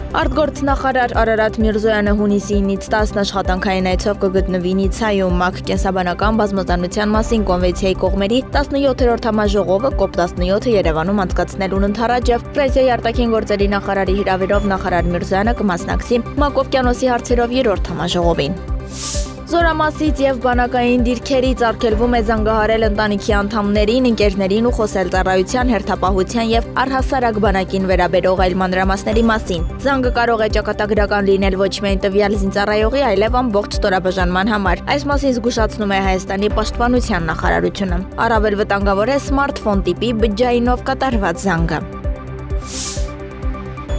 Արտգործնախարար Արարատ Միրզոյանը հունիսի 9-ից 10 աշխատանքային այցով կգտնվի Նիցայում ՄԱԿ կենսաբանական բազմազանության մասին կոնվենցիայի կողմերի 17-րդ համաժողովը COP17-ը Երևանում անցկացնելուն ընդառաջ եւ Ֆրանսիայի արտաքին գործերի նախարարի հրավերով նախարար Միրզոյանը կմասնակցի ՄԱԿ օվկիանոսի հարցերով 3-րդ համաժողովին։ Զորամասից եւ բանակային դիրքերից արգելվում է զանգահարել ընտանիքի անդամներին, ընկերներին ու խոսել ծառայության, հերթապահության եւ առհասարակ բանակին վերաբերող այլ մանրամասների մասին։ Զանգը կարող է ճակատագրական լինել ոչ միայն տվյալ զինծառայողի, այլև ամբողջ ստորաբաժանման համար։ Այս մասին զգուշացնում է Հայաստանի պաշտպանության նախարարությունը։ Առավել վտանգավոր է սմարթֆոն տիպի բջջայինով կատարված զանգը։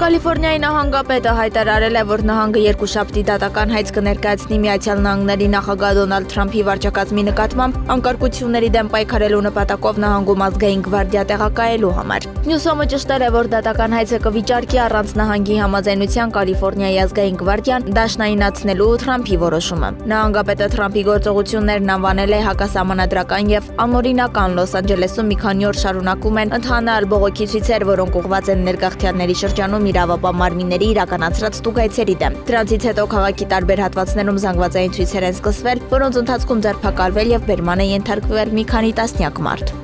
Կալիֆորնիայի նահանգապետը հայտարարել է, որ նահանգը երկուշաբթի դատական հայց կներկայացնի Միացյալ Նահանգների նախագահ Դոնալդ Թրամփի վարչակազմի նկատմամբ անկարգությունների դեմ պայքարելու նպատակով նահանգում ազգային գվարդիա տեղակայելու համար։ Նյուսոմը ճշտել է, որ դատական հայցը կվիճարկի առանց նահանգի համաձայնության Կալիֆորնիայի ազգային գվարդիան դաշնայինացնելու Թրամփի որոշումը։ Նահանգապետը Թրամփի գործողություններն անվանել է հակասահմանադրական եւ անօրինական։ Լոս Անջելեսում մի քանի օր շարունակում են ընդհանալ բողոքի ցույցեր, որոնք ուղղված են ներգաղթյալների շրջանում իրավապահ մարմինների իրականացրած ստուգայցերի դեմ։ Դրանից հետո քաղաքի տարբեր հատվածներում զանգվածային ցույցեր են սկսվել, որոնց ընթացքում ձերբակալվել եւ բերման է ենթարկվել մի քանի տասնյակ մարդ։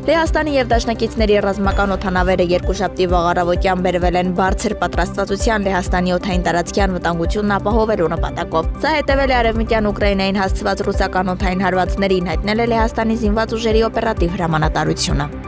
Լեհաստանի եւ դաշնակիցների ռազմական օդանավերը երկուշաբթի վաղ առավոտյան բերվել են բարձր պատրաստվածության Լեհաստանի օդային տարածքի անվտանգությունն ապահովելու նպատակով։ Սա հետևել է արևմտյան Ուկրաինային հասցված ռուսական օդային հարվածներին, հայտնել է Լեհաստանի զինված ուժերի օպերատիվ հրամանատարությունը։